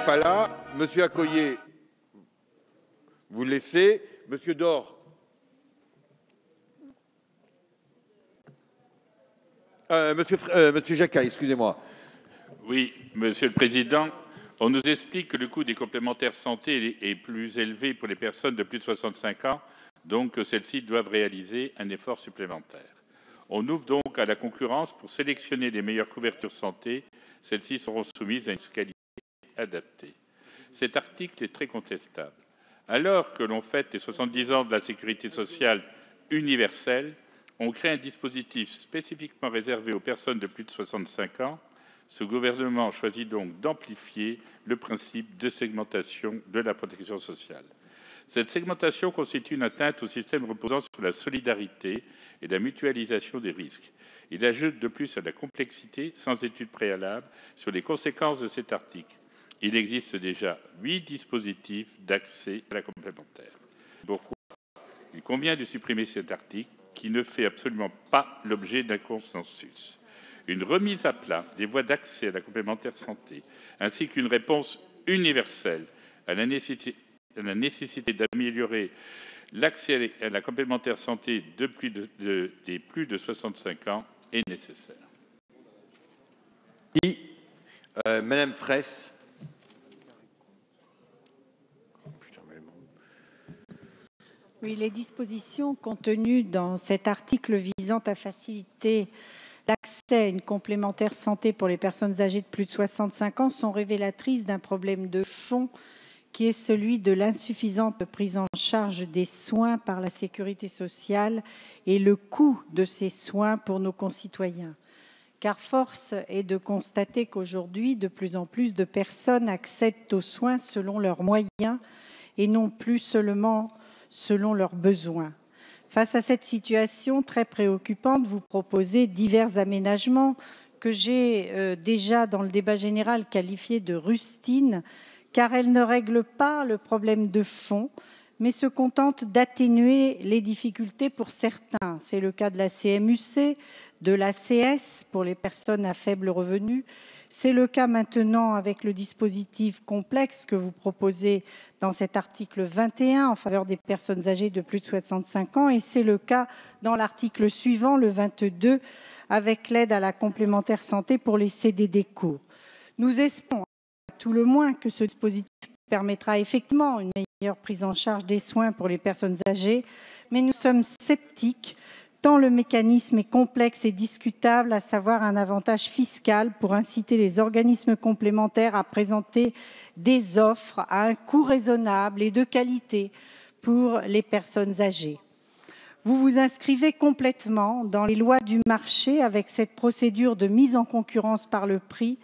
pas là. Monsieur Accoyer, vous laissez. Monsieur Dor. Monsieur Jacquin, excusez-moi. Oui, Monsieur le Président, on nous explique que le coût des complémentaires santé est plus élevé pour les personnes de plus de 65 ans, donc que celles-ci doivent réaliser un effort supplémentaire. On ouvre donc à la concurrence pour sélectionner les meilleures couvertures santé. Celles-ci seront soumises à une fiscalité adaptée. Cet article est très contestable. Alors que l'on fête les 70 ans de la sécurité sociale universelle, on crée un dispositif spécifiquement réservé aux personnes de plus de 65 ans. Ce gouvernement choisit donc d'amplifier le principe de segmentation de la protection sociale. Cette segmentation constitue une atteinte au système reposant sur la solidarité et la mutualisation des risques. Il ajoute de plus à la complexité, sans étude préalable, sur les conséquences de cet article. Il existe déjà 8 dispositifs d'accès à la complémentaire. Pourquoi il convient de supprimer cet article qui ne fait absolument pas l'objet d'un consensus. Une remise à plat des voies d'accès à la complémentaire santé, ainsi qu'une réponse universelle à la nécessité d'améliorer l'accès à la complémentaire santé des plus de 65 ans est nécessaire. Madame Fraisse. Oui, les dispositions contenues dans cet article visant à faciliter l'accès à une complémentaire santé pour les personnes âgées de plus de 65 ans sont révélatrices d'un problème de fond qui est celui de l'insuffisante prise en charge des soins par la sécurité sociale et le coût de ces soins pour nos concitoyens. Car force est de constater qu'aujourd'hui, de plus en plus de personnes accèdent aux soins selon leurs moyens et non plus seulement selon leurs besoins. Face à cette situation très préoccupante, vous proposez divers aménagements que j'ai déjà dans le débat général qualifiés de rustines, car elles ne règlent pas le problème de fond, mais se contentent d'atténuer les difficultés pour certains. C'est le cas de la CMU-C, de l'ACS pour les personnes à faible revenu. C'est le cas maintenant avec le dispositif complexe que vous proposez dans cet article 21 en faveur des personnes âgées de plus de 65 ans et c'est le cas dans l'article suivant, le 22, avec l'aide à la complémentaire santé pour les CDD courts. Nous espérons à tout le moins que ce dispositif permettra effectivement une meilleure prise en charge des soins pour les personnes âgées, mais nous sommes sceptiques tant le mécanisme est complexe et discutable, à savoir un avantage fiscal pour inciter les organismes complémentaires à présenter des offres à un coût raisonnable et de qualité pour les personnes âgées. Vous vous inscrivez complètement dans les lois du marché avec cette procédure de mise en concurrence par le prix.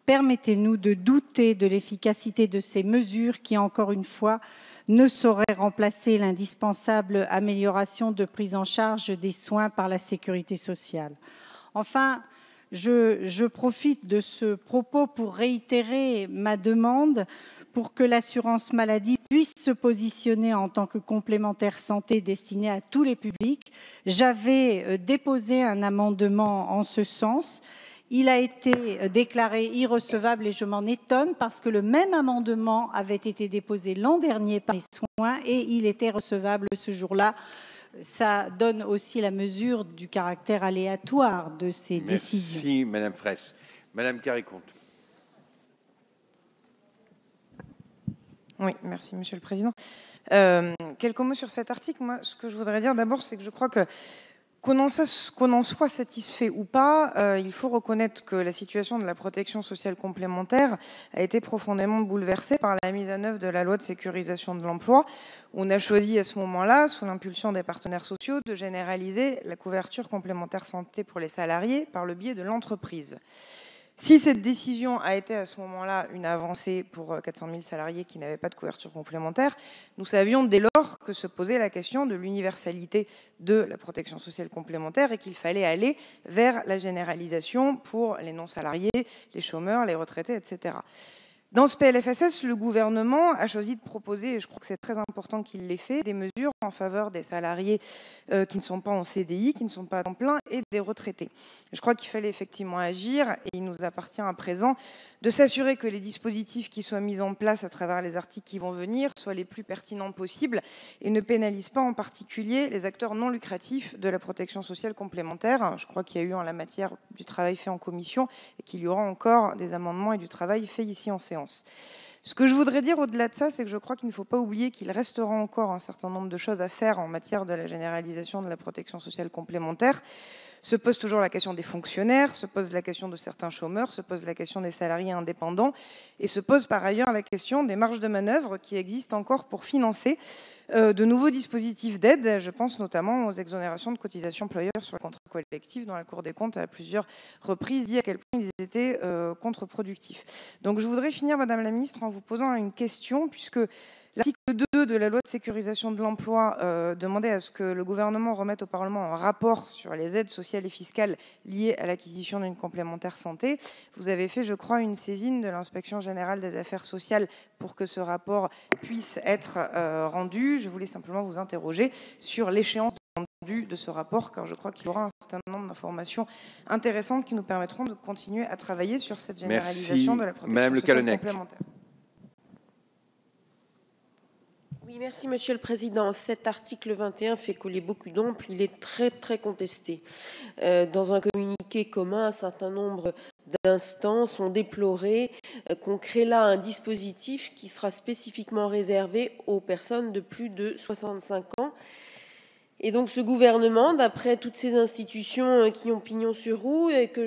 Permettez-nous de douter de l'efficacité de ces mesures qui, encore une fois, ne saurait remplacer l'indispensable amélioration de prise en charge des soins par la sécurité sociale. Enfin, je profite de ce propos pour réitérer ma demande pour que l'assurance maladie puisse se positionner en tant que complémentaire santé destinée à tous les publics. J'avais déposé un amendement en ce sens. Il a été déclaré irrecevable et je m'en étonne parce que le même amendement avait été déposé l'an dernier par les soins et il était recevable ce jour-là. Ça donne aussi la mesure du caractère aléatoire de ces décisions. Merci, Madame Fraisse. Madame Carré-Comte. Oui, merci, Monsieur le Président. Quelques mots sur cet article. Moi, ce que je voudrais dire d'abord, c'est que je crois que qu'on en soit satisfait ou pas, il faut reconnaître que la situation de la protection sociale complémentaire a été profondément bouleversée par la mise en œuvre de la loi de sécurisation de l'emploi. On a choisi à ce moment-là, sous l'impulsion des partenaires sociaux, de généraliser la couverture complémentaire santé pour les salariés par le biais de l'entreprise. Si cette décision a été à ce moment-là une avancée pour 400 000 salariés qui n'avaient pas de couverture complémentaire, nous savions dès lors que se posait la question de l'universalité de la protection sociale complémentaire et qu'il fallait aller vers la généralisation pour les non-salariés, les chômeurs, les retraités, etc. Dans ce PLFSS, le gouvernement a choisi de proposer, et je crois que c'est très important qu'il l'ait fait, des mesures en faveur des salariés qui ne sont pas en CDI, qui ne sont pas à temps plein, et des retraités. Je crois qu'il fallait effectivement agir, et il nous appartient à présent de s'assurer que les dispositifs qui soient mis en place à travers les articles qui vont venir soient les plus pertinents possibles et ne pénalisent pas en particulier les acteurs non lucratifs de la protection sociale complémentaire. Je crois qu'il y a eu en la matière du travail fait en commission et qu'il y aura encore des amendements et du travail fait ici en séance. Ce que je voudrais dire au-delà de ça, c'est que je crois qu'il ne faut pas oublier qu'il restera encore un certain nombre de choses à faire en matière de la généralisation de la protection sociale complémentaire. Se pose toujours la question des fonctionnaires, se pose la question de certains chômeurs, se pose la question des salariés indépendants et se pose par ailleurs la question des marges de manœuvre qui existent encore pour financer de nouveaux dispositifs d'aide. Je pense notamment aux exonérations de cotisations employeurs sur le contrat collectif dont la Cour des comptes a à plusieurs reprises dit à quel point ils étaient contre-productifs. Donc je voudrais finir, Madame la Ministre, en vous posant une question, puisque l'article 2 de la loi de sécurisation de l'emploi demandait à ce que le gouvernement remette au Parlement un rapport sur les aides sociales et fiscales liées à l'acquisition d'une complémentaire santé. Vous avez fait, je crois, une saisine de l'Inspection générale des affaires sociales pour que ce rapport puisse être rendu. Je voulais simplement vous interroger sur l'échéance de ce rapport, car je crois qu'il y aura un certain nombre d'informations intéressantes qui nous permettront de continuer à travailler sur cette généralisation de la protection sociale complémentaire. Oui, merci Monsieur le Président. Cet article 21 fait couler beaucoup d'encre. Il est très contesté. Dans un communiqué commun, un certain nombre d'instances ont déploré qu'on crée là un dispositif qui sera spécifiquement réservé aux personnes de plus de 65 ans. Et donc ce gouvernement, d'après toutes ces institutions qui ont pignon sur rue et que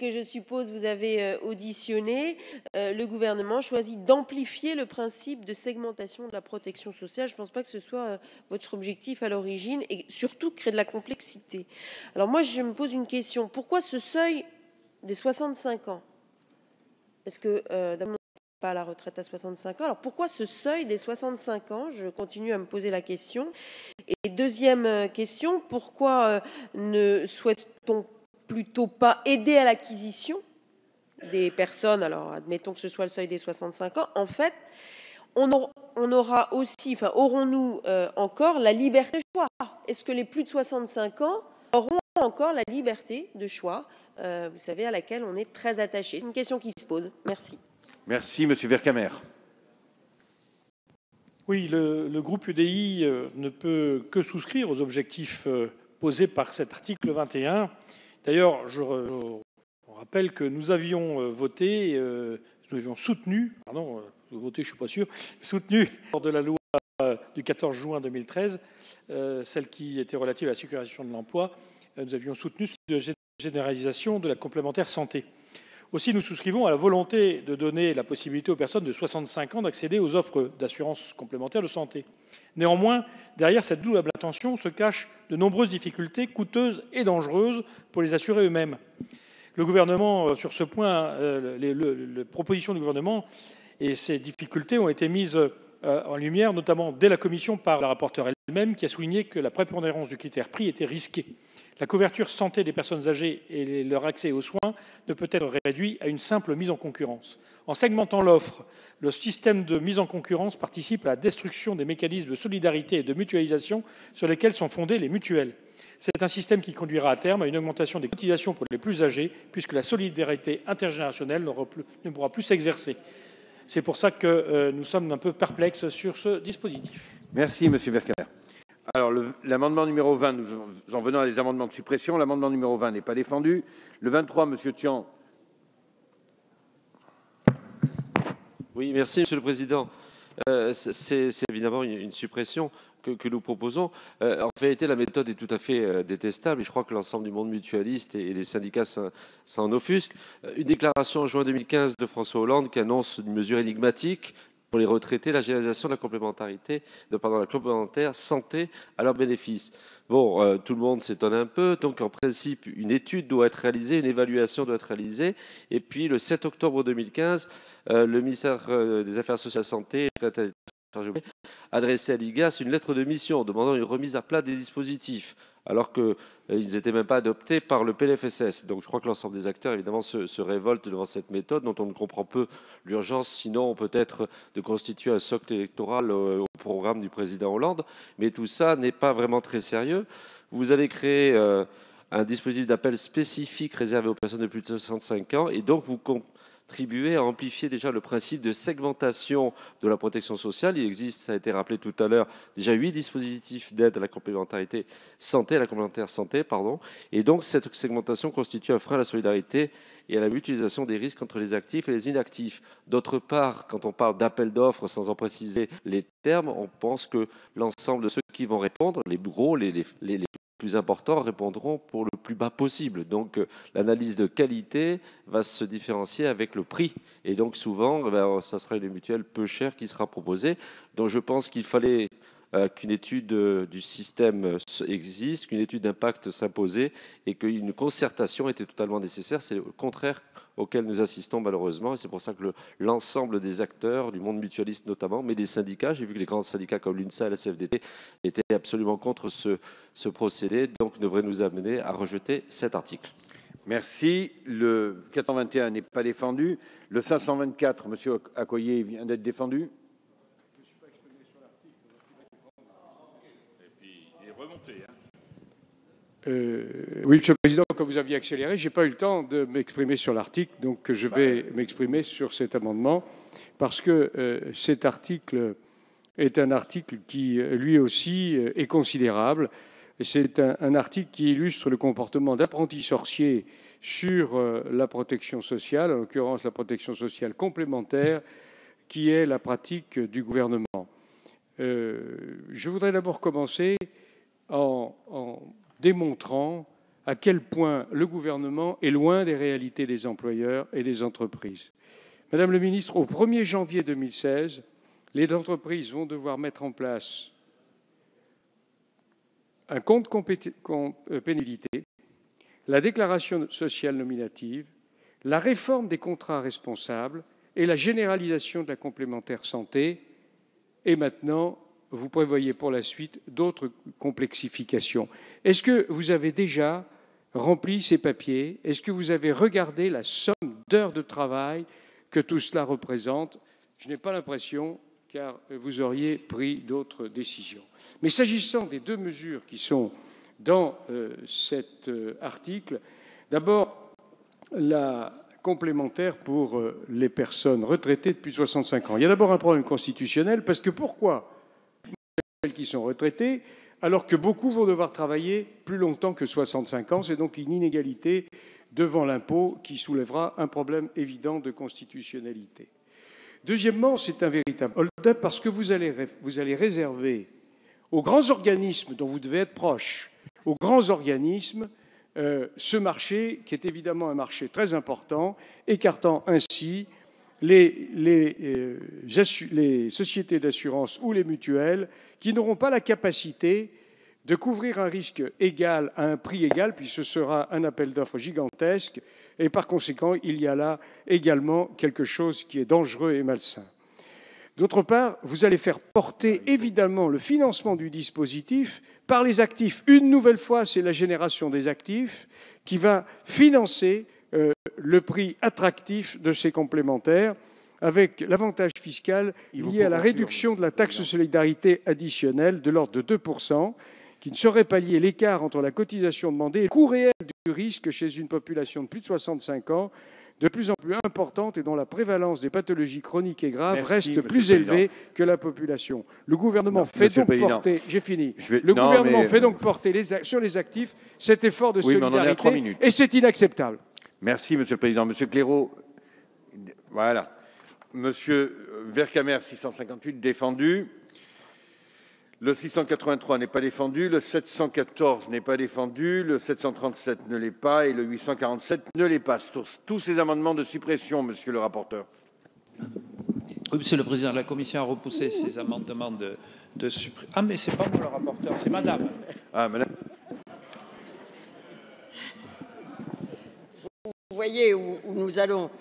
je suppose vous avez auditionné, le gouvernement choisit d'amplifier le principe de segmentation de la protection sociale. Je ne pense pas que ce soit votre objectif à l'origine et surtout créer de la complexité. Alors moi, je me pose une question. Pourquoi ce seuil des 65 ans? Parce que pas à la retraite à 65 ans. Alors pourquoi ce seuil des 65 ans? Je continue à me poser la question. Et deuxième question, pourquoi ne souhaite-t-on plutôt pas aider à l'acquisition des personnes? Alors admettons que ce soit le seuil des 65 ans. En fait, on aura aussi, enfin aurons-nous encore la liberté de choix? Est-ce que les plus de 65 ans auront encore la liberté de choix, vous savez, à laquelle on est très attaché? C'est une question qui se pose. Merci. Merci, Monsieur Vercamer. Oui, le groupe UDI ne peut que souscrire aux objectifs posés par cet article 21. D'ailleurs, je rappelle que nous avions voté, nous avions soutenu, pardon, voté, je ne suis pas sûr, soutenu lors de la loi du 14 juin 2013, celle qui était relative à la sécurisation de l'emploi, nous avions soutenu la généralisation de la complémentaire santé. Aussi, nous souscrivons à la volonté de donner la possibilité aux personnes de 65 ans d'accéder aux offres d'assurance complémentaire de santé. Néanmoins, derrière cette double attention se cachent de nombreuses difficultés coûteuses et dangereuses pour les assurés eux-mêmes. Le gouvernement, sur ce point, les propositions du gouvernement et ces difficultés ont été mises en lumière, notamment dès la commission par la rapporteure elle-même, qui a souligné que la prépondérance du critère prix était risquée. La couverture santé des personnes âgées et leur accès aux soins ne peut être réduit à une simple mise en concurrence. En segmentant l'offre, le système de mise en concurrence participe à la destruction des mécanismes de solidarité et de mutualisation sur lesquels sont fondées les mutuelles. C'est un système qui conduira à terme à une augmentation des cotisations pour les plus âgés, puisque la solidarité intergénérationnelle ne pourra plus s'exercer. C'est pour ça que nous sommes un peu perplexes sur ce dispositif. Merci, Monsieur Vercamer. Alors, l'amendement numéro 20, nous en venons à des amendements de suppression. L'amendement numéro 20 n'est pas défendu. Le 23, Monsieur Thian. Oui, merci, Monsieur le Président. C'est évidemment une suppression que nous proposons. En réalité, la méthode est tout à fait détestable et je crois que l'ensemble du monde mutualiste et les syndicats s'en offusquent. Une déclaration en juin 2015 de François Hollande qui annonce une mesure énigmatique pour les retraités, la généralisation de la la complémentaire santé à leur bénéfice. Bon, tout le monde s'étonne un peu. Donc, en principe, une étude doit être réalisée, une évaluation doit être réalisée. Et puis, le 7 octobre 2015, le ministère des Affaires sociales et santé chargé adressé à l'IGAS une lettre de mission demandant une remise à plat des dispositifs, alors qu'ils n'étaient même pas adoptés par le PLFSS. Donc je crois que l'ensemble des acteurs, évidemment, se révoltent devant cette méthode dont on ne comprend peu l'urgence, sinon peut-être de constituer un socle électoral au programme du président Hollande. Mais tout ça n'est pas vraiment très sérieux. Vous allez créer un dispositif d'appel spécifique réservé aux personnes de plus de 65 ans, et donc vous contribuez à amplifier déjà le principe de segmentation de la protection sociale. Il existe, ça a été rappelé tout à l'heure, déjà 8 dispositifs d'aide à la complémentarité santé, à la complémentaire santé, pardon. Et donc cette segmentation constitue un frein à la solidarité et à la mutualisation des risques entre les actifs et les inactifs. D'autre part, quand on parle d'appel d'offres sans en préciser les termes, on pense que l'ensemble de ceux qui vont répondre, les gros, les plus importants, répondront pour le plus bas possible. Donc l'analyse de qualité va se différencier avec le prix. Et donc souvent, ça sera une mutuelle peu chère qui sera proposée. Donc je pense qu'il fallait qu'une étude du système existe, qu'une étude d'impact s'imposait et qu'une concertation était totalement nécessaire. C'est le contraire auquel nous assistons malheureusement, et c'est pour ça que l'ensemble des acteurs, du monde mutualiste notamment, mais des syndicats, j'ai vu que les grands syndicats comme l'UNSA et la CFDT étaient absolument contre ce procédé, donc devrait nous amener à rejeter cet article. Merci. Le 421 n'est pas défendu. Le 524, M. Accoyer, vient d'être défendu. Oui, Monsieur le Président, comme vous aviez accéléré, je n'ai pas eu le temps de m'exprimer sur l'article, donc je vais m'exprimer sur cet amendement, parce que cet article est un article qui, lui aussi, est considérable. C'est un article qui illustre le comportement d'apprentis sorciers sur la protection sociale, en l'occurrence la protection sociale complémentaire, qui est la pratique du gouvernement. Je voudrais d'abord commencer en démontrant à quel point le gouvernement est loin des réalités des employeurs et des entreprises. Madame le ministre, au 1er janvier 2016, les entreprises vont devoir mettre en place un compte pénibilité, la déclaration sociale nominative, la réforme des contrats responsables et la généralisation de la complémentaire santé. Et maintenant, vous prévoyez pour la suite d'autres complexifications. Est-ce que vous avez déjà rempli ces papiers? Est-ce que vous avez regardé la somme d'heures de travail que tout cela représente? Je n'ai pas l'impression, car vous auriez pris d'autres décisions. Mais s'agissant des deux mesures qui sont dans cet article, d'abord la complémentaire pour les personnes retraitées depuis 65 ans. Il y a d'abord un problème constitutionnel, parce que pourquoi celles qui sont retraitées, alors que beaucoup vont devoir travailler plus longtemps que 65 ans. C'est donc une inégalité devant l'impôt qui soulèvera un problème évident de constitutionnalité. Deuxièmement, c'est un véritable hold-up parce que vous allez réserver aux grands organismes dont vous devez être proche, aux grands organismes, ce marché qui est évidemment un marché très important, écartant ainsi les sociétés d'assurance ou les mutuelles qui n'auront pas la capacité de couvrir un risque égal à un prix égal, puis ce sera un appel d'offres gigantesque, et par conséquent, il y a là également quelque chose qui est dangereux et malsain. D'autre part, vous allez faire porter évidemment le financement du dispositif par les actifs. Une nouvelle fois, c'est la génération des actifs qui va financer le prix attractif de ces complémentaires, avec l'avantage fiscal lié à la réduction de la taxe de solidarité additionnelle de l'ordre de 2%, qui ne saurait pallier l'écart entre la cotisation demandée et le coût réel du risque chez une population de plus de 65 ans, de plus en plus importante et dont la prévalence des pathologies chroniques et graves reste plus élevée que la population. Le gouvernement fait donc porter, j'ai fini, le gouvernement fait donc porter sur les actifs cet effort de solidarité, et c'est inacceptable. Merci, Monsieur le Président. Monsieur Clairaut, voilà. Monsieur Vercamer, 658, défendu. Le 683 n'est pas défendu, le 714 n'est pas défendu, le 737 ne l'est pas et le 847 ne l'est pas. Sur tous ces amendements de suppression, monsieur le rapporteur. Oui, Monsieur le Président, la Commission a repoussé ces amendements de suppression. Ah, mais c'est pas moi le rapporteur, c'est Madame. Ah, Madame. Vous voyez où nous allons.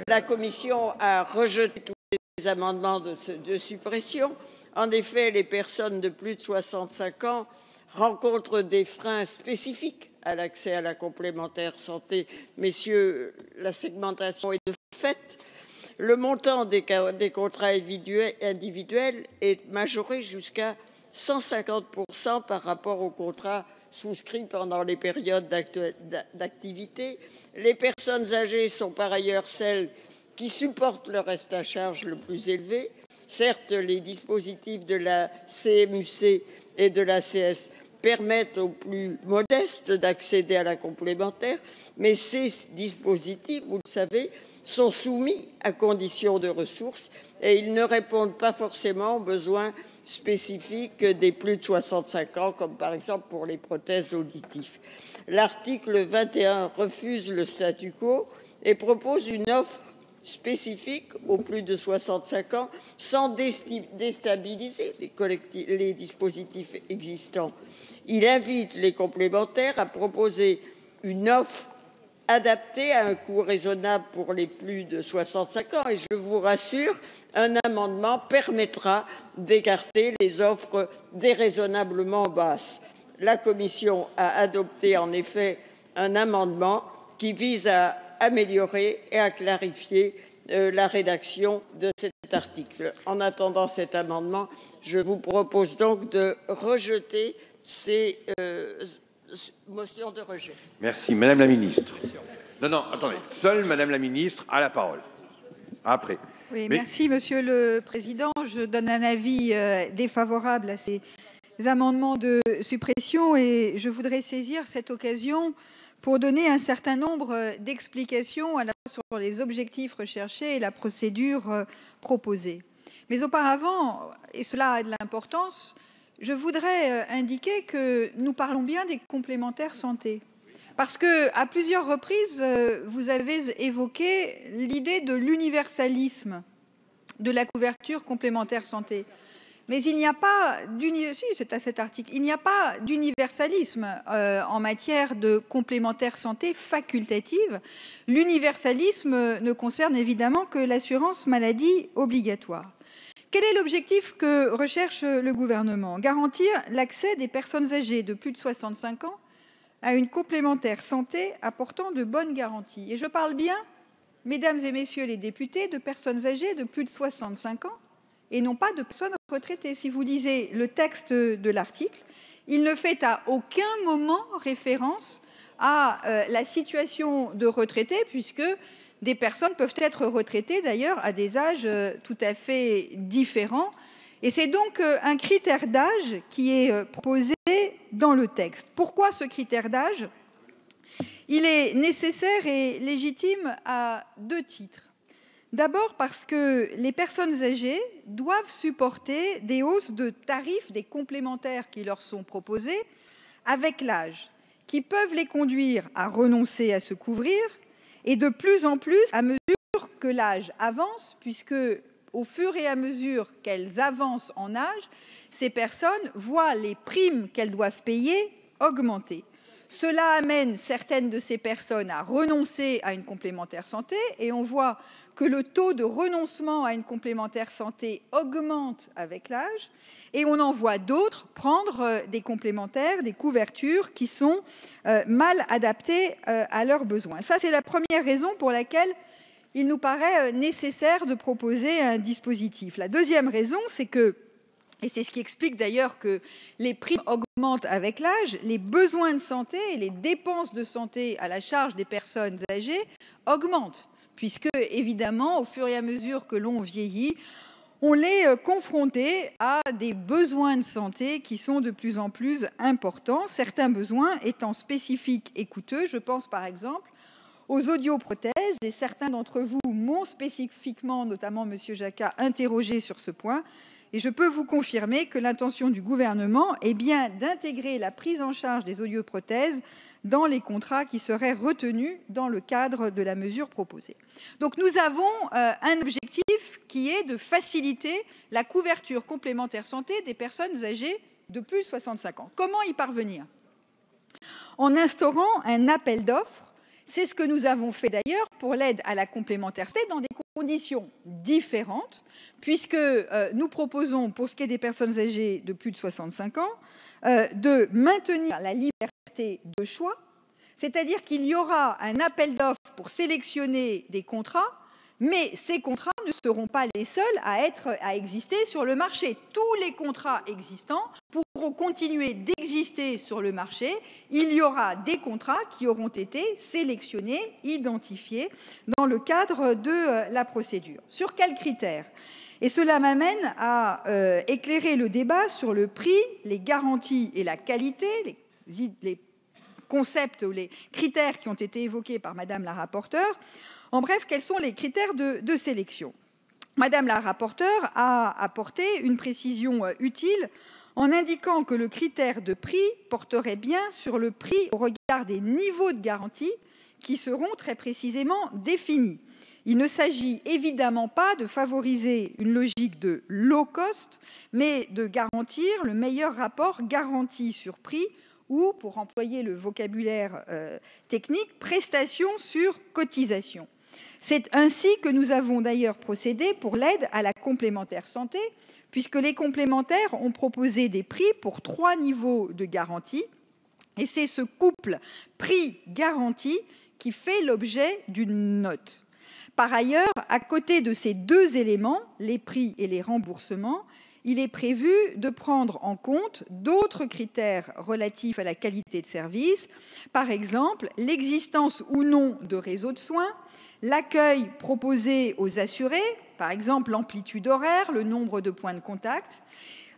La Commission a rejeté tous les amendements de suppression. En effet, les personnes de plus de 65 ans rencontrent des freins spécifiques à l'accès à la complémentaire santé. Messieurs, la segmentation est de fait. Le montant des contrats individuels est majoré jusqu'à 150% par rapport aux contrats souscrits pendant les périodes d'activité. Les personnes âgées sont par ailleurs celles qui supportent le reste à charge le plus élevé. Certes, les dispositifs de la CMU-C et de l'ACS permettent aux plus modestes d'accéder à la complémentaire, mais ces dispositifs, vous le savez, sont soumis à conditions de ressources et ils ne répondent pas forcément aux besoins spécifiques des plus de 65 ans, comme par exemple pour les prothèses auditives. L'article 21 refuse le statu quo et propose une offre spécifique aux plus de 65 ans sans déstabiliser les dispositifs existants. Il invite les complémentaires à proposer une offre adaptée à un coût raisonnable pour les plus de 65 ans. Et je vous rassure, un amendement permettra d'écarter les offres déraisonnablement basses. La Commission a adopté en effet un amendement qui vise à améliorer et à clarifier la rédaction de cet article. En attendant cet amendement, je vous propose donc de rejeter ces motions de rejet. Merci. Madame la ministre. Non, attendez. Seule Madame la ministre a la parole. Après. Oui, merci, Monsieur le Président. Je donne un avis défavorable à ces amendements de suppression et je voudrais saisir cette occasion pour donner un certain nombre d'explications à la fois sur les objectifs recherchés et la procédure proposée. Mais auparavant, et cela a de l'importance, je voudrais indiquer que nous parlons bien des complémentaires santé. Parce qu'à plusieurs reprises, vous avez évoqué l'idée de l'universalisme de la couverture complémentaire santé. Mais il n'y a pas d'universalisme en matière de complémentaire santé facultative. L'universalisme ne concerne évidemment que l'assurance maladie obligatoire. Quel est l'objectif que recherche le gouvernement? Garantir l'accès des personnes âgées de plus de 65 ans à une complémentaire santé apportant de bonnes garanties. Et je parle bien, mesdames et messieurs les députés, de personnes âgées de plus de 65 ans et non pas de personnes retraitées. Si vous lisez le texte de l'article, il ne fait à aucun moment référence à la situation de retraités, puisque des personnes peuvent être retraitées d'ailleurs à des âges tout à fait différents. Et c'est donc un critère d'âge qui est proposé dans le texte. Pourquoi ce critère d'âge? Il est nécessaire et légitime à deux titres. D'abord parce que les personnes âgées doivent supporter des hausses de tarifs des complémentaires qui leur sont proposées avec l'âge, qui peuvent les conduire à renoncer à se couvrir et de plus en plus à mesure que l'âge avance, puisque au fur et à mesure qu'elles avancent en âge, ces personnes voient les primes qu'elles doivent payer augmenter. Cela amène certaines de ces personnes à renoncer à une complémentaire santé et on voit que le taux de renoncement à une complémentaire santé augmente avec l'âge et on en voit d'autres prendre des complémentaires, des couvertures qui sont mal adaptées à leurs besoins. Ça, c'est la première raison pour laquelle il nous paraît nécessaire de proposer un dispositif. La deuxième raison, c'est que, et c'est ce qui explique d'ailleurs que les primes augmentent avec l'âge, les besoins de santé et les dépenses de santé à la charge des personnes âgées augmentent, puisque évidemment, au fur et à mesure que l'on vieillit, on est confronté à des besoins de santé qui sont de plus en plus importants, certains besoins étant spécifiques et coûteux. Je pense par exemple aux audioprothèses, et certains d'entre vous m'ont spécifiquement, notamment M. Jacquat, interrogé sur ce point. Et je peux vous confirmer que l'intention du gouvernement est bien d'intégrer la prise en charge des audioprothèses dans les contrats qui seraient retenus dans le cadre de la mesure proposée. Donc nous avons un objectif qui est de faciliter la couverture complémentaire santé des personnes âgées de plus de 65 ans. Comment y parvenir? En instaurant un appel d'offres. C'est ce que nous avons fait d'ailleurs pour l'aide à la complémentaire santé dans des conditions différentes, puisque nous proposons, pour ce qui est des personnes âgées de plus de 65 ans, de maintenir la liberté de choix, c'est-à-dire qu'il y aura un appel d'offres pour sélectionner des contrats, mais ces contrats ne seront pas les seuls à exister sur le marché. Tous les contrats existants pourront continuer d'exister sur le marché. Il y aura des contrats qui auront été sélectionnés, identifiés dans le cadre de la procédure. Sur quels critères ? Et cela m'amène à éclairer le débat sur le prix, les garanties et la qualité, les concepts ou les critères qui ont été évoqués par Madame la rapporteure. En bref, quels sont les critères de sélection? Madame la rapporteure a apporté une précision utile en indiquant que le critère de prix porterait bien sur le prix au regard des niveaux de garantie qui seront très précisément définis. Il ne s'agit évidemment pas de favoriser une logique de low cost, mais de garantir le meilleur rapport garantie sur prix ou, pour employer le vocabulaire technique, prestation sur cotisation. C'est ainsi que nous avons d'ailleurs procédé pour l'aide à la complémentaire santé, puisque les complémentaires ont proposé des prix pour 3 niveaux de garantie, et c'est ce couple prix-garantie qui fait l'objet d'une note. Par ailleurs, à côté de ces 2 éléments, les prix et les remboursements, il est prévu de prendre en compte d'autres critères relatifs à la qualité de service, par exemple l'existence ou non de réseaux de soins, l'accueil proposé aux assurés, par exemple l'amplitude horaire, le nombre de points de contact,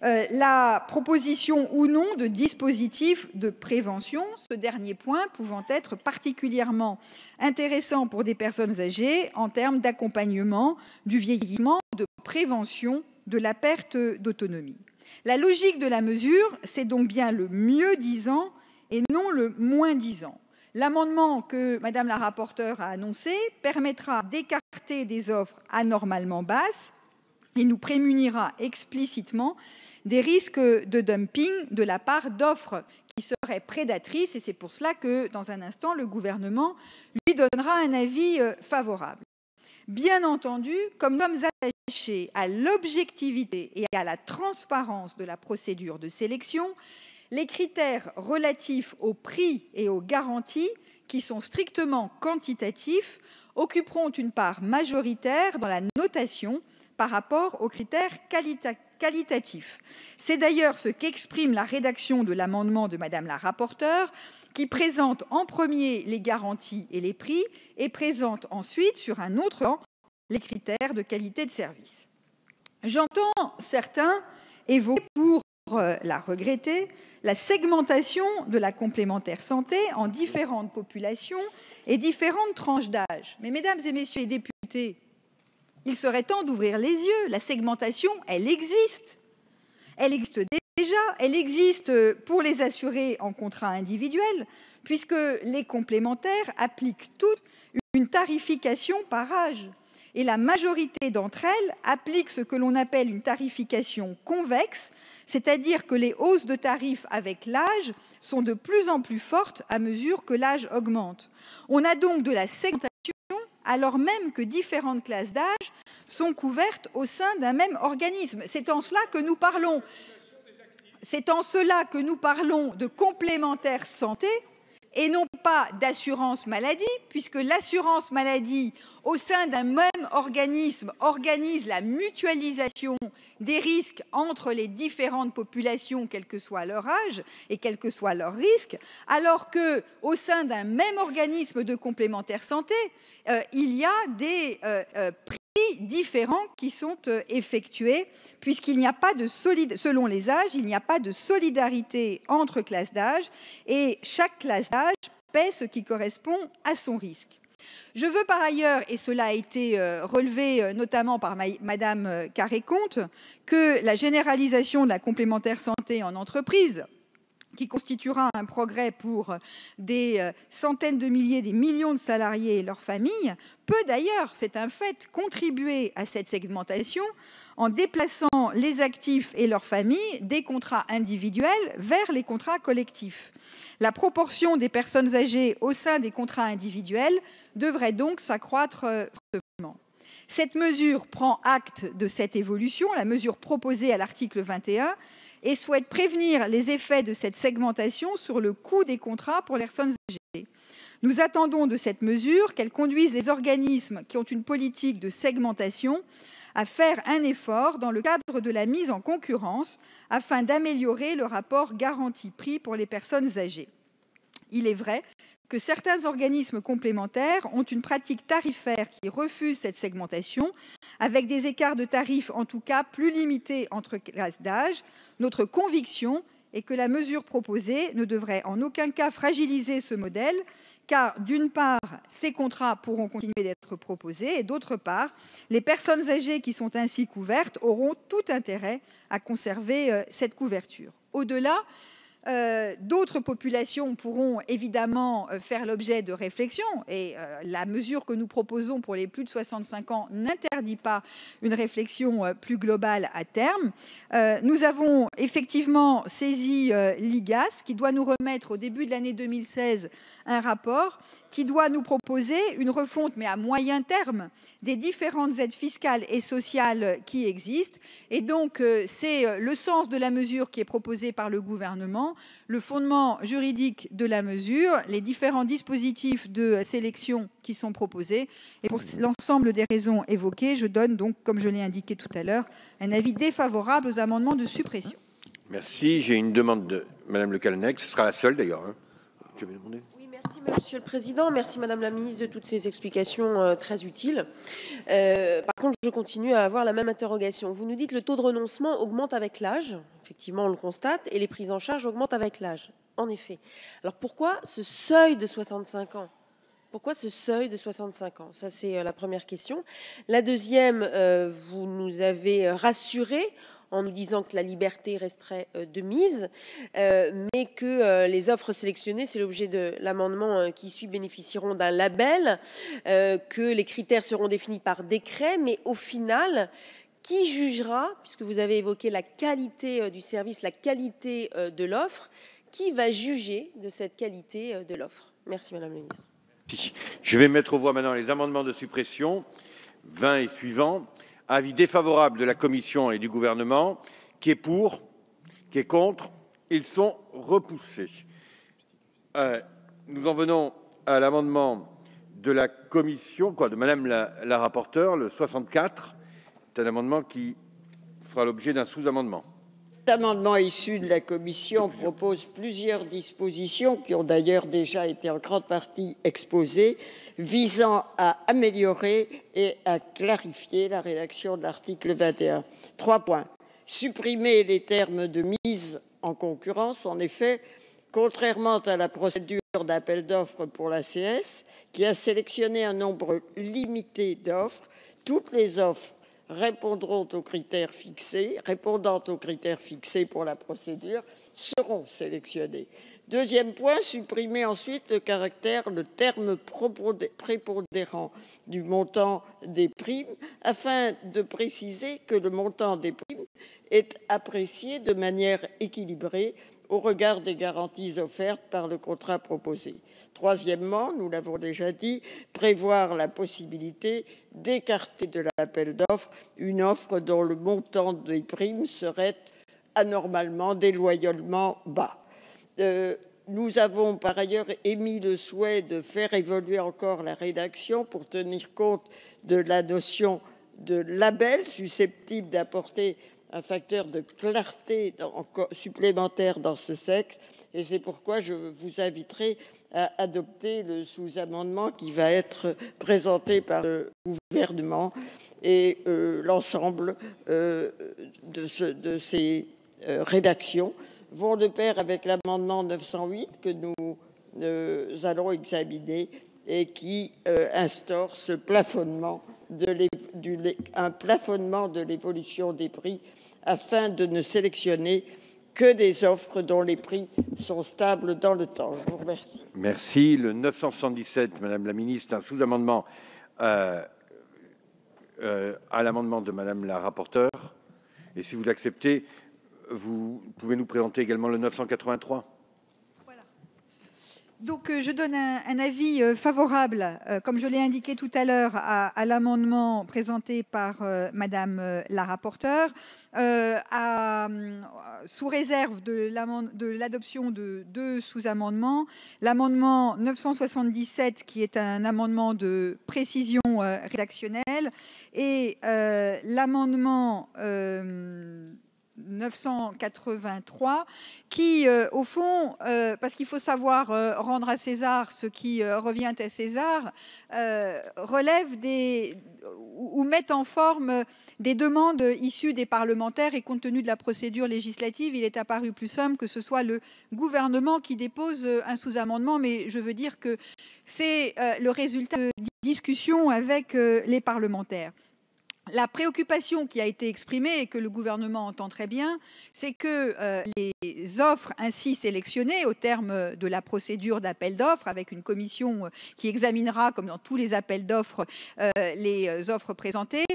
la proposition ou non de dispositifs de prévention, ce dernier point pouvant être particulièrement intéressant pour des personnes âgées en termes d'accompagnement du vieillissement, de prévention de la perte d'autonomie. La logique de la mesure, c'est donc bien le mieux disant et non le moins disant. L'amendement que Madame la rapporteure a annoncé permettra d'écarter des offres anormalement basses et nous prémunira explicitement des risques de dumping de la part d'offres qui seraient prédatrices, et c'est pour cela que, dans un instant, le gouvernement lui donnera un avis favorable. Bien entendu, comme nous sommes attachés à l'objectivité et à la transparence de la procédure de sélection, les critères relatifs au prix et aux garanties, qui sont strictement quantitatifs, occuperont une part majoritaire dans la notation par rapport aux critères qualitatifs. C'est d'ailleurs ce qu'exprime la rédaction de l'amendement de Madame la rapporteure, qui présente en premier les garanties et les prix et présente ensuite sur un autre plan les critères de qualité de service. J'entends certains évoquer, pour la regretter, la segmentation de la complémentaire santé en différentes populations et différentes tranches d'âge. Mais mesdames et messieurs les députés, il serait temps d'ouvrir les yeux. La segmentation, elle existe. Elle existe déjà. Elle existe pour les assurés en contrat individuel, puisque les complémentaires appliquent toutes une tarification par âge. Et la majorité d'entre elles appliquent ce que l'on appelle une tarification convexe, c'est-à-dire que les hausses de tarifs avec l'âge sont de plus en plus fortes à mesure que l'âge augmente. On a donc de la segmentation alors même que différentes classes d'âge sont couvertes au sein d'un même organisme. C'est en cela que nous parlons de complémentaire santé et non pas d'assurance maladie, puisque l'assurance maladie, au sein d'un même organisme, organise la mutualisation des risques entre les différentes populations, quel que soit leur âge et quel que soit leur risque, alors qu'au sein d'un même organisme de complémentaire santé, il y a des prix différents qui sont effectués, puisqu'il n'y a pas de selon les âges, il n'y a pas de solidarité entre classes d'âge et chaque classe d'âge paie ce qui correspond à son risque. Je veux par ailleurs, et cela a été relevé notamment par Madame Carré-Conte, que la généralisation de la complémentaire santé en entreprise, qui constituera un progrès pour des centaines de milliers, des millions de salariés et leurs familles, peut d'ailleurs, c'est un fait, contribuer à cette segmentation en déplaçant les actifs et leurs familles des contrats individuels vers les contrats collectifs. La proportion des personnes âgées au sein des contrats individuels devrait donc s'accroître fortement. Cette mesure prend acte de cette évolution, la mesure proposée à l'article 21, et souhaite prévenir les effets de cette segmentation sur le coût des contrats pour les personnes âgées. Nous attendons de cette mesure qu'elle conduise les organismes qui ont une politique de segmentation à faire un effort dans le cadre de la mise en concurrence afin d'améliorer le rapport garantie-prix pour les personnes âgées. Il est vrai que certains organismes complémentaires ont une pratique tarifaire qui refuse cette segmentation, avec des écarts de tarifs en tout cas plus limités entre classes d'âge. Notre conviction est que la mesure proposée ne devrait en aucun cas fragiliser ce modèle, car d'une part, ces contrats pourront continuer d'être proposés, et d'autre part, les personnes âgées qui sont ainsi couvertes auront tout intérêt à conserver cette couverture. Au-delà, d'autres populations pourront évidemment faire l'objet de réflexions, et la mesure que nous proposons pour les plus de 65 ans n'interdit pas une réflexion plus globale à terme. Nous avons effectivement saisi l'IGAS qui doit nous remettre au début de l'année 2016 un rapport qui doit nous proposer une refonte, mais à moyen terme, des différentes aides fiscales et sociales qui existent. Et donc, c'est le sens de la mesure qui est proposée par le gouvernement, le fondement juridique de la mesure, les différents dispositifs de sélection qui sont proposés. Et pour l'ensemble des raisons évoquées, je donne donc, comme je l'ai indiqué tout à l'heure, un avis défavorable aux amendements de suppression. Merci. J'ai une demande de Madame Le Callennec. Ce sera la seule, d'ailleurs. Tu veux demander ? Merci, Monsieur le Président. Merci, Madame la Ministre, de toutes ces explications très utiles. Par contre, je continue à avoir la même interrogation. Vous nous dites que le taux de renoncement augmente avec l'âge. Effectivement, on le constate. Et les prises en charge augmentent avec l'âge. En effet. Alors, pourquoi ce seuil de 65 ans ? Pourquoi ce seuil de 65 ans ? Ça, c'est la première question. La deuxième, vous nous avez rassuré en nous disant que la liberté resterait de mise, mais que les offres sélectionnées, c'est l'objet de l'amendement qui suit, bénéficieront d'un label, que les critères seront définis par décret, mais au final, qui jugera, puisque vous avez évoqué la qualité du service, la qualité de l'offre, qui va juger de cette qualité de l'offre ? Merci, Madame la Ministre. Je vais mettre aux voix maintenant les amendements de suppression 20 et suivants. Avis défavorable de la Commission et du Gouvernement. Qui est pour? Qui est contre? Ils sont repoussés. Nous en venons à l'amendement de la Commission, de Madame la rapporteure, le 64. C'est un amendement qui fera l'objet d'un sous-amendement. Cet amendement issu de la Commission propose plusieurs dispositions qui ont d'ailleurs déjà été en grande partie exposées, visant à améliorer et à clarifier la rédaction de l'article 21. 3 points. Supprimer les termes de mise en concurrence. En effet, contrairement à la procédure d'appel d'offres pour l'ACS, qui a sélectionné un nombre limité d'offres, toutes les offres répondant aux critères fixés pour la procédure seront sélectionnés. Deuxième point, supprimer ensuite le terme prépondérant du montant des primes afin de préciser que le montant des primes est apprécié de manière équilibrée au regard des garanties offertes par le contrat proposé. Troisièmement, nous l'avons déjà dit, prévoir la possibilité d'écarter de l'appel d'offres une offre dont le montant des primes serait anormalement, déloyalement bas. Nous avons par ailleurs émis le souhait de faire évoluer encore la rédaction pour tenir compte de la notion de label susceptible d'apporter un facteur de clarté supplémentaire dans ce texte. Et c'est pourquoi je vous inviterai à adopter le sous-amendement qui va être présenté par le gouvernement et l'ensemble de ces rédactions vont de pair avec l'amendement 908 que nous allons examiner et qui instaure ce plafonnement un plafonnement de l'évolution des prix afin de ne sélectionner que des offres dont les prix sont stables dans le temps. Je vous remercie. Merci. Le 977, Madame la Ministre, un sous-amendement à l'amendement de Madame la rapporteure. Et si vous l'acceptez, vous pouvez nous présenter également le 983. Voilà. Donc, je donne un avis favorable, comme je l'ai indiqué tout à l'heure, à l'amendement présenté par Madame la rapporteure, sous réserve de l'adoption de 2 sous-amendements. L'amendement 977, qui est un amendement de précision rédactionnelle, et l'amendement 983 qui, au fond, parce qu'il faut savoir rendre à César ce qui revient à César, relève ou met en forme des demandes issues des parlementaires, et compte tenu de la procédure législative, il est apparu plus simple que ce soit le gouvernement qui dépose un sous-amendement, mais je veux dire que c'est le résultat de discussions avec les parlementaires. La préoccupation qui a été exprimée et que le gouvernement entend très bien, c'est que les offres ainsi sélectionnées au terme de la procédure d'appel d'offres, avec une commission qui examinera, comme dans tous les appels d'offres, les offres présentées,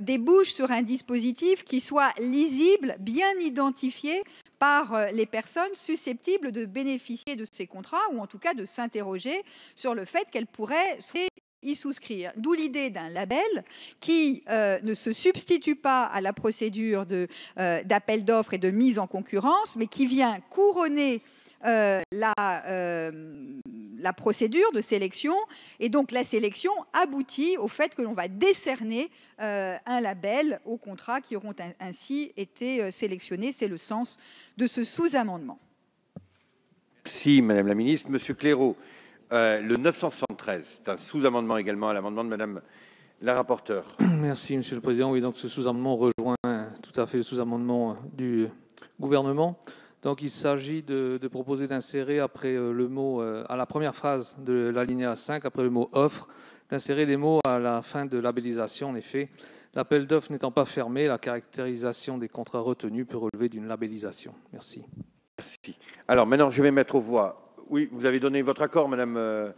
débouchent sur un dispositif qui soit lisible, bien identifié par les personnes susceptibles de bénéficier de ces contrats, ou en tout cas de s'interroger sur le fait qu'elles pourraient y souscrire. D'où l'idée d'un label qui ne se substitue pas à la procédure d'appel d'offres et de mise en concurrence, mais qui vient couronner la procédure de sélection. Et donc la sélection aboutit au fait que l'on va décerner un label aux contrats qui auront ainsi été sélectionnés. C'est le sens de ce sous-amendement. Merci Madame la Ministre. Monsieur Claireau, le 973, c'est un sous-amendement également à l'amendement de Madame la rapporteure. Merci Monsieur le Président. Oui, donc ce sous-amendement rejoint tout à fait le sous-amendement du gouvernement. Donc il s'agit de proposer d'insérer après le mot, à la première phrase de l'alinéa 5, après le mot « offre », d'insérer les mots à la fin de labellisation. En effet, l'appel d'offres n'étant pas fermé, la caractérisation des contrats retenus peut relever d'une labellisation. Merci. Merci. Alors maintenant, je vais mettre aux voix. Oui, vous avez donné votre accord, Madame.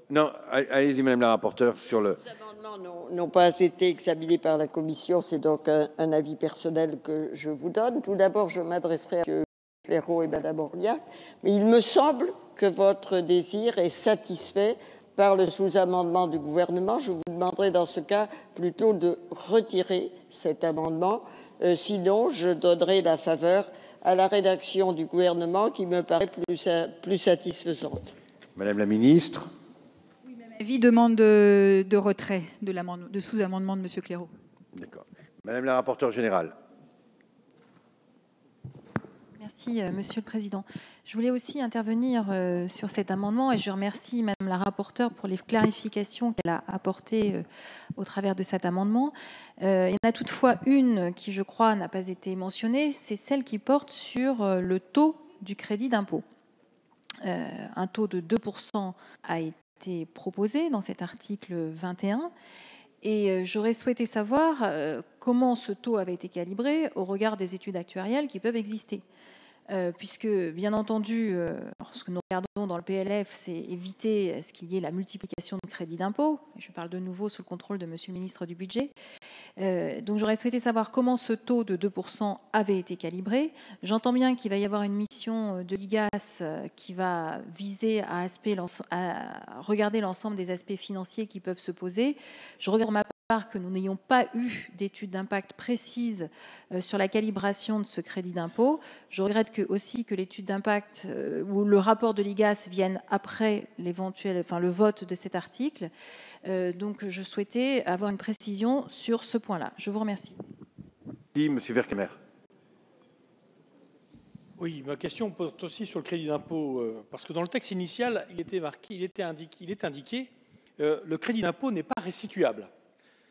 Non, allez-y, Madame la rapporteure, sur le. Les amendements n'ont pas été examinés par la commission, c'est donc un avis personnel que je vous donne. Tout d'abord, je m'adresserai à M. Claireau et Mme Orliac, mais il me semble que votre désir est satisfait par le sous-amendement du gouvernement. Je vous demanderai dans ce cas plutôt de retirer cet amendement. Sinon, je donnerai la faveur à la rédaction du gouvernement qui me paraît plus satisfaisante. Madame la Ministre. Oui, même avis, demande de retrait de sous-amendement de M. Claireau. D'accord. Madame la rapporteure générale. Merci, Monsieur le Président. Je voulais aussi intervenir sur cet amendement et je remercie Madame la rapporteure pour les clarifications qu'elle a apportées au travers de cet amendement. Il y en a toutefois une qui, je crois, n'a pas été mentionnée, c'est celle qui porte sur le taux du crédit d'impôt. Un taux de 2% a été proposé dans cet article 21. Et j'aurais souhaité savoir comment ce taux avait été calibré au regard des études actuarielles qui peuvent exister. Puisque, bien entendu, ce que nous regardons dans le PLF, c'est éviter ce qu'il y ait la multiplication de crédits d'impôt. Je parle de nouveau sous le contrôle de Monsieur le ministre du Budget. Donc j'aurais souhaité savoir comment ce taux de 2% avait été calibré. J'entends bien qu'il va y avoir une mission de l'IGAS qui va viser à regarder l'ensemble des aspects financiers qui peuvent se poser. Je regrette pour ma part que nous n'ayons pas eu d'études d'impact précises sur la calibration de ce crédit d'impôt. Je regrette aussi que l'étude d'impact ou le rapport de l'IGAS vienne après le vote de cet article. Donc je souhaitais avoir une précision sur ce point-là. Je vous remercie. Merci, Monsieur Vercamer. Oui, ma question porte aussi sur le crédit d'impôt, parce que dans le texte initial, il est indiqué le crédit d'impôt n'est pas restituable.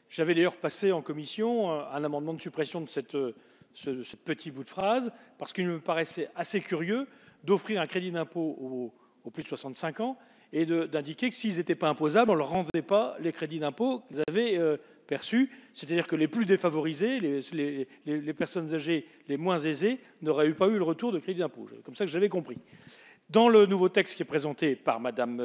J'avais d'ailleurs passé en commission un amendement de suppression de ce petit bout de phrase, parce qu'il me paraissait assez curieux d'offrir un crédit d'impôt aux plus de 65 ans et d'indiquer que s'ils n'étaient pas imposables, on ne leur rendait pas les crédits d'impôt qu'ils avaient perçus. C'est-à-dire que les plus défavorisés, les personnes âgées les moins aisées, n'auraient pas eu le retour de crédit d'impôt. C'est comme ça que j'avais compris. Dans le nouveau texte qui est présenté par Madame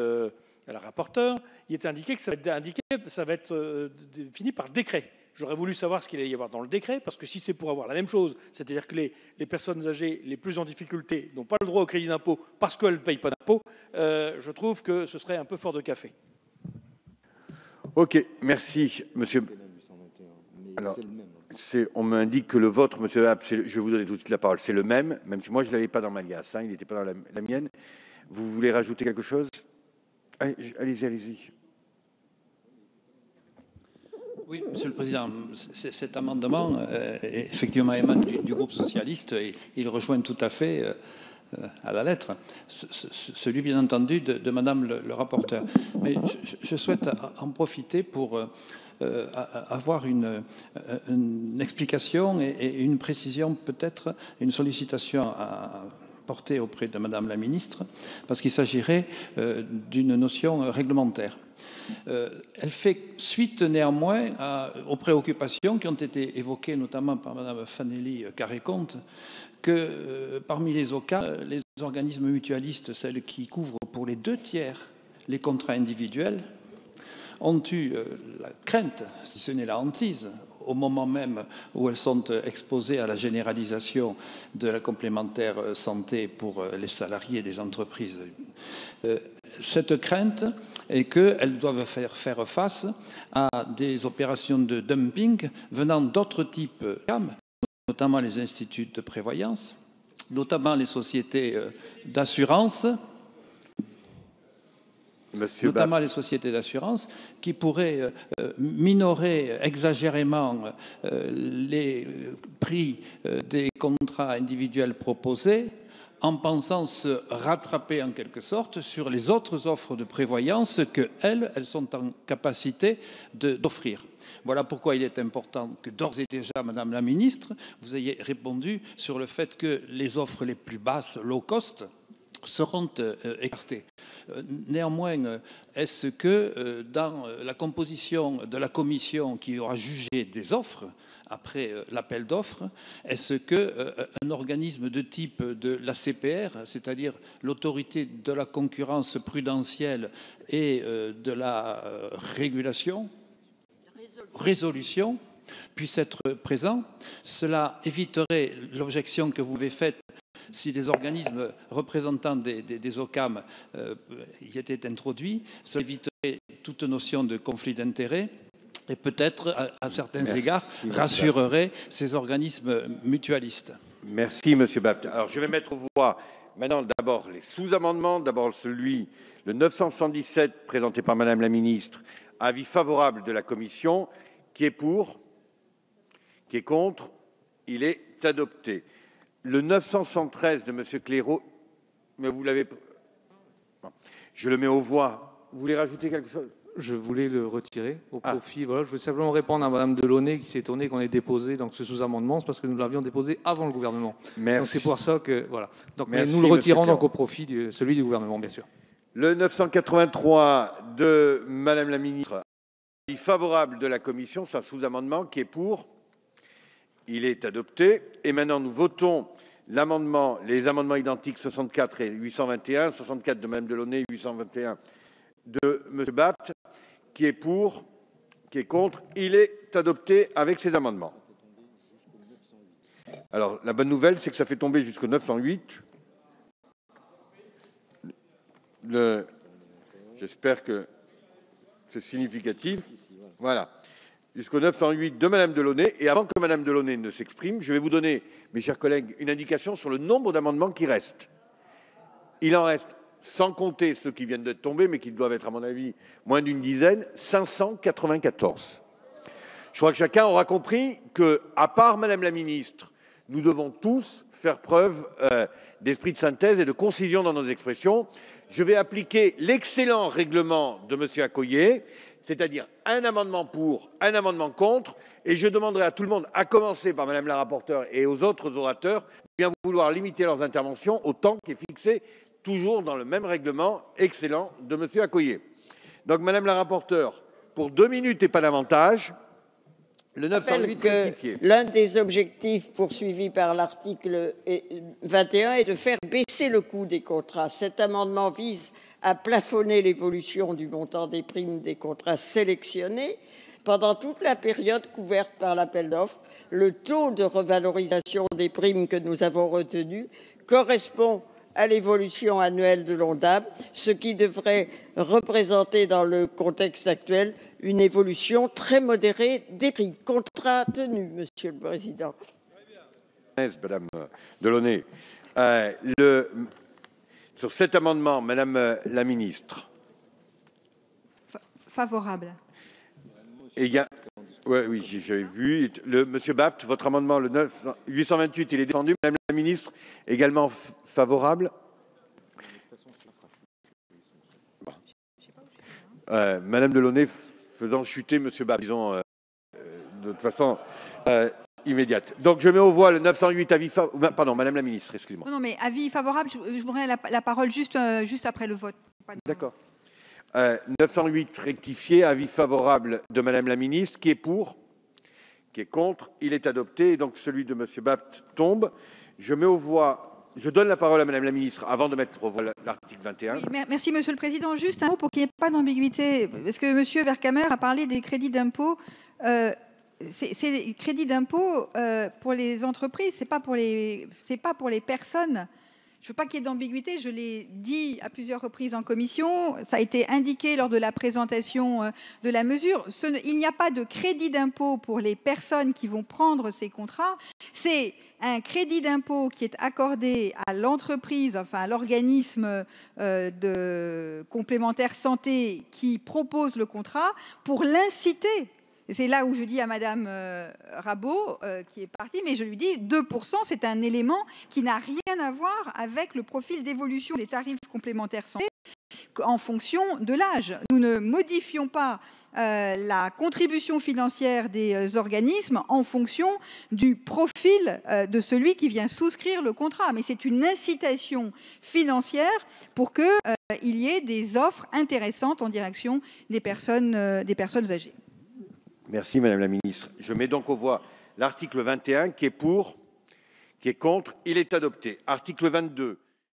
la rapporteure, il est indiqué que ça va être fini par décret. J'aurais voulu savoir ce qu'il allait y avoir dans le décret, parce que si c'est pour avoir la même chose, c'est-à-dire que les personnes âgées les plus en difficulté n'ont pas le droit au crédit d'impôt parce qu'elles ne payent pas d'impôt, je trouve que ce serait un peu fort de café. Ok, merci, monsieur. Alors, on m'indique que le vôtre, monsieur Bapt, je vais vous donner tout de suite la parole, c'est le même si moi je ne l'avais pas dans ma liasse, il n'était pas dans la mienne. Vous voulez rajouter quelque chose? Allez-y, allez-y. Oui, Monsieur le Président, cet amendement, effectivement, émane du groupe socialiste et il rejoint tout à fait à la lettre celui, bien entendu, de Madame le rapporteur. Mais je souhaite en profiter pour avoir une explication et une précision, peut-être une sollicitation à porter auprès de Madame la Ministre, parce qu'il s'agirait d'une notion réglementaire. Elle fait suite néanmoins aux préoccupations qui ont été évoquées notamment par Mme Fanelli Carré-Comte, que parmi les OCA, les organismes mutualistes, celles qui couvrent pour les 2/3 les contrats individuels, ont eu la crainte, si ce n'est la hantise, au moment même où elles sont exposées à la généralisation de la complémentaire santé pour les salariés des entreprises. Cette crainte est qu'elles doivent faire face à des opérations de dumping venant d'autres types de CAM, notamment les instituts de prévoyance, notamment les sociétés d'assurance, les sociétés d'assurance, qui pourraient minorer exagérément les prix des contrats individuels proposés en pensant se rattraper en quelque sorte sur les autres offres de prévoyance qu'elles sont en capacité d'offrir. Voilà pourquoi il est important que d'ores et déjà, Madame la Ministre, vous ayez répondu sur le fait que les offres les plus basses, low cost, seront écartées. Néanmoins, est-ce que dans la composition de la commission qui aura jugé des offres, après l'appel d'offres, est-ce qu'un organisme de type de la CPR, c'est-à-dire l'autorité de la concurrence prudentielle et de la résolution, puisse être présent? Cela éviterait l'objection que vous avez faite si des organismes représentants des OCAM y étaient introduits. Cela éviterait toute notion de conflit d'intérêts et peut-être, à certains égards, rassurerait ces organismes mutualistes. Merci, Monsieur Bapt. Alors, je vais mettre aux voix maintenant d'abord les sous-amendements. D'abord le 977 présenté par Madame la Ministre. Avis favorable de la Commission. Qui est pour? Qui est contre? Il est adopté. Le 913 de Monsieur Claireaux, mais vous l'avez... Je le mets aux voix. Vous voulez rajouter quelque chose? Je voulais le retirer au profit. Voilà, je voulais simplement répondre à Madame Delaunay qui s'est étonnée qu'on ait déposé donc, ce sous-amendement. C'est parce que nous l'avions déposé avant le gouvernement. Merci. Donc c'est pour ça que... Voilà. Donc merci, nous le retirons donc au profit de celui du gouvernement, bien sûr. Le 983 de Madame la Ministre, avis favorable de la Commission, c'est un sous-amendement qui est pour. Il est adopté. Et maintenant, nous votons les amendements identiques 64 et 821, 64 de Mme Delaunay, 821 de M. Bapt, qui est pour, qui est contre. Il est adopté avec ces amendements. Alors, la bonne nouvelle, c'est que ça fait tomber jusqu'au 908. J'espère que c'est significatif. Voilà. Jusqu'au 908 de Mme Delaunay. Et avant que Mme Delaunay ne s'exprime, je vais vous donner, mes chers collègues, une indication sur le nombre d'amendements qui restent. Il en reste, sans compter ceux qui viennent d'être tombés, mais qui doivent être, à mon avis, moins d'une dizaine, 594. Je crois que chacun aura compris qu'à part Madame la Ministre, nous devons tous faire preuve d'esprit de synthèse et de concision dans nos expressions. Je vais appliquer l'excellent règlement de M. Accoyer, c'est-à-dire un amendement pour, un amendement contre, et je demanderai à tout le monde, à commencer par Madame la rapporteure et aux autres orateurs, de bien vouloir limiter leurs interventions au temps qui est fixé, toujours dans le même règlement excellent de M. Accoyer. Donc, Madame la rapporteure, pour 2 minutes et pas davantage, le 908 rectifié. L'un des objectifs poursuivis par l'article 21 est de faire baisser le coût des contrats. Cet amendement vise à plafonner l'évolution du montant des primes des contrats sélectionnés Pendant toute la période couverte par l'appel d'offres, le taux de revalorisation des primes que nous avons retenu correspond à l'évolution annuelle de l'ONDAM, ce qui devrait représenter dans le contexte actuel une évolution très modérée des prix. Contrat tenu, Monsieur le Président. Madame Delaunay. Sur cet amendement, Madame la ministre. Favorable. Oui, j'avais vu. Monsieur Bapt, votre amendement, le 828, il est défendu. Madame la ministre, également favorable. Madame Delaunay, faisant chuter Monsieur Bapt, disons, de toute façon immédiate. Donc, je mets aux voix le 908 avis favorable. Pardon, Madame la ministre, excusez-moi. Non, mais avis favorable, je voudrais la parole juste après le vote. D'accord. 908 rectifié, avis favorable de Madame la ministre, qui est pour, qui est contre, il est adopté, et donc celui de Monsieur Bapt tombe. Je mets aux voix, je donne la parole à Madame la ministre avant de mettre aux voix l'article 21. Oui, merci Monsieur le Président. Juste un mot pour qu'il n'y ait pas d'ambiguïté, parce que Monsieur Vercamer a parlé des crédits d'impôt. C'est des crédits d'impôt pour les entreprises, c'est pas pour les personnes. Je ne veux pas qu'il y ait d'ambiguïté, je l'ai dit à plusieurs reprises en commission, ça a été indiqué lors de la présentation de la mesure. Il n'y a pas de crédit d'impôt pour les personnes qui vont prendre ces contrats. C'est un crédit d'impôt qui est accordé à l'entreprise, enfin à l'organisme de complémentaire santé qui propose le contrat pour l'inciter. Et c'est là où je dis à Madame Rabault, qui est partie, mais je lui dis 2%, c'est un élément qui n'a rien à voir avec le profil d'évolution des tarifs complémentaires santé en fonction de l'âge. Nous ne modifions pas la contribution financière des organismes en fonction du profil de celui qui vient souscrire le contrat. Mais c'est une incitation financière pour qu'il y ait des offres intéressantes en direction des personnes âgées. Merci Madame la ministre. Je mets donc aux voix l'article 21 qui est pour, qui est contre. Il est adopté. Article 22.